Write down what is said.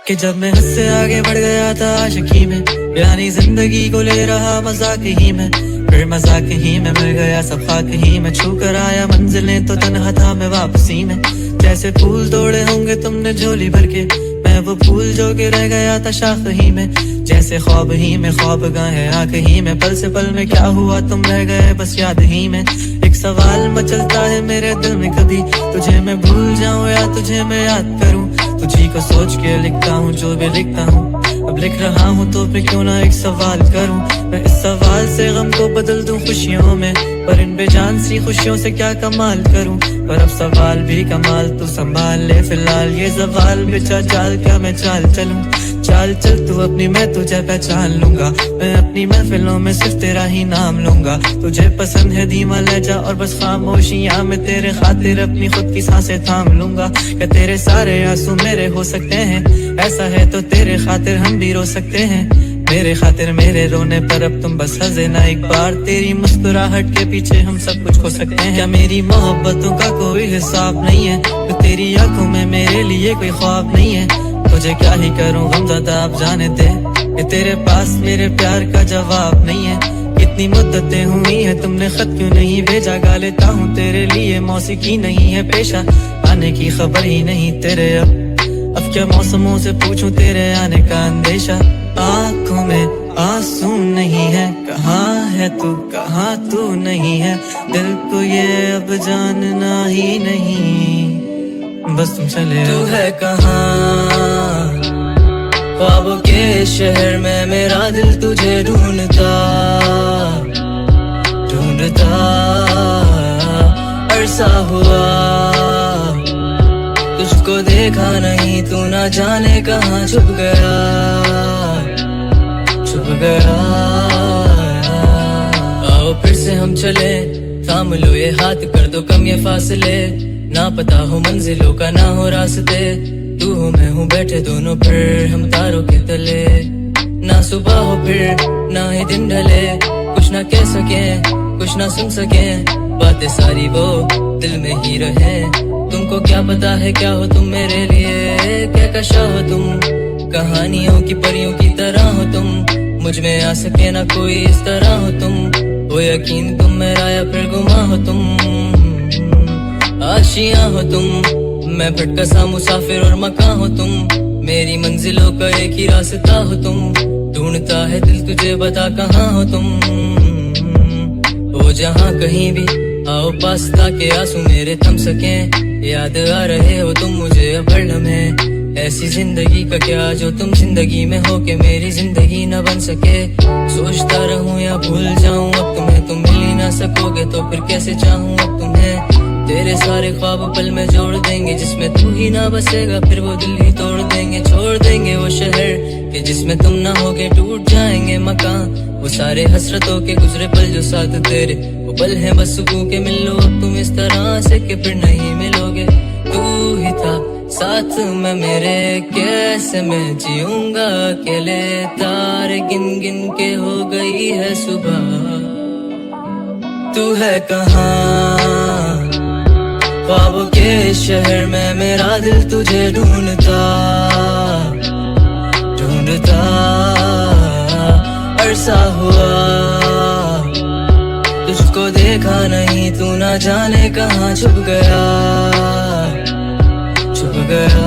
कि जब मैं हद से आगे बढ़ गया था आशिकी में, यानी जिंदगी को ले रहा मजाक ही में, फिर मजाक ही में मिल गया सब खाक ही में, छू कर आया मंजिलें तो तन्हा था मैं वापसी में। जैसे फूल तोड़े होंगे तुमने झोली भर के, मैं वो फूल जो के रह गया था शाख ही में। जैसे ख्वाब ही में ख्वाब गाए आंख ही में, पल से पल में क्या हुआ तुम रह गए बस याद ही में। एक सवाल मचलता है मेरे दिल में, कभी तुझे मैं भूल जाऊं या तुझे मैं याद करूं। तुझी को सोच के लिखता हूँ जो भी लिखता हूँ, अब लिख रहा हूँ तो फिर क्यों ना एक सवाल करूं। मैं इस सवाल से गम को बदल दूं खुशियों में, पर इन बेजान सी खुशियों से क्या कमाल करूं। पर अब सवाल भी कमाल तू संभाल ले फिलहाल, ये सवाल बेचा चाल क्या मैं चाल चलूं। चाल चल तू अपनी मैं तुझे पहचान लूंगा, मैं अपनी महफिलों में सिर्फ तेरा ही नाम लूंगा। तुझे पसंद है धीमा लहजा और बस खामोशियां, मैं तेरे खातिर अपनी खुद की सांसें थाम लूंगा। क्या तेरे सारे आंसू मेरे हो सकते हैं, ऐसा है तो तेरे खातिर हम भी रो सकते हैं। मेरे खातिर मेरे रोने पर अब तुम बस हंसे ना एक बार, तेरी मुस्कुराहट के पीछे हम सब कुछ खो सकते हैं। क्या मेरी मोहब्बतों का कोई हिसाब नहीं है, तो तेरी आंखों में मेरे लिए कोई ख्वाब नहीं है। तुझे क्या ही करूं गमज़दा आप जाने दे, कि तेरे पास मेरे प्यार का जवाब नहीं है। कितनी मुद्दतें हुई हैं तुमने खत क्यों नहीं भेजा, गा लेता हूँ तेरे लिए मौसीकी नहीं है पेशा, आने की खबर ही नहीं तेरे। अब क्या मौसमों से पूछूं तेरे आने का अंदेशा। आँखों में आंसू नहीं है, कहाँ है तू कहाँ तू नहीं है, दिल को ये अब जानना ही नहीं, बस तुम चले। तू है कहाँ ख्वाबों के शहर में, मेरा दिल तुझे ढूंढता ढूंढता अरसा हुआ। तुझको देखा नहीं तू ना जाने कहाँ छुप गया छुप गया। आओ फिर से हम चले, थाम लो ये हाथ कर दो कम ये फासले, ना पता हो मंजिलों का ना हो रास्ते। तू हो मैं हूँ बैठे दोनों फिर हम तारों के तले, ना सुबह हो फिर ना ही दिन ढले। कुछ ना कह सके कुछ ना सुन सके, बातें सारी वो दिल में ही रहे। तुमको क्या पता है क्या हो तुम मेरे लिए, क्या कशा हो तुम, कहानियों की परियों की तरह हो तुम। मुझ में आ सके ना कोई इस तरह हो तुम, वो यकीन तुम मेरा या फिर गुमा हो तुम। आशियां हो तुम, मैं भटका सा मुसाफिर और मकां हो तुम, मेरी मंजिलों का एक ही रास्ता हो तुम। ढूंढता है दिल तुझे बता कहाँ हो तुम, हो जहाँ कहीं भी आओ पास ताकि आंसू मेरे थम सके। याद आ रहे हो तुम मुझे अब हर लम्हे, ऐसी जिंदगी का क्या जो तुम जिंदगी में हो के मेरी जिंदगी न बन सके। सोचता रहूं या भूल जाऊं अब तुम्हें, तुम मिल ही ना सकोगे तो फिर कैसे चाहूं अब तुम्हें। तेरे सारे ख्वाब पल में जोड़ देंगे, जिसमें तू ही ना बसेगा फिर वो दिल ही तोड़ देंगे। छोड़ देंगे वो शहर कि जिसमें तुम ना होगे, टूट जाएंगे मकान वो सारे हसरतों के गुजरे पल जो साथ तेरे, वो पल है बस सुकून के। मिल लो अब तुम इस तरह से कि फिर नहीं मिलोगे। तू ही था साथ में मेरे, कैसे मैं जीऊंगा अकेले। तारे गिन गिन के हो गई है सुबह, तू है कहाँ ख्वाबों के शहर में, मेरा दिल तुझे ढूंढता ढूंढता अरसा हुआ। तुझको देखा नहीं तू ना जाने कहाँ छुप गया छुप गया।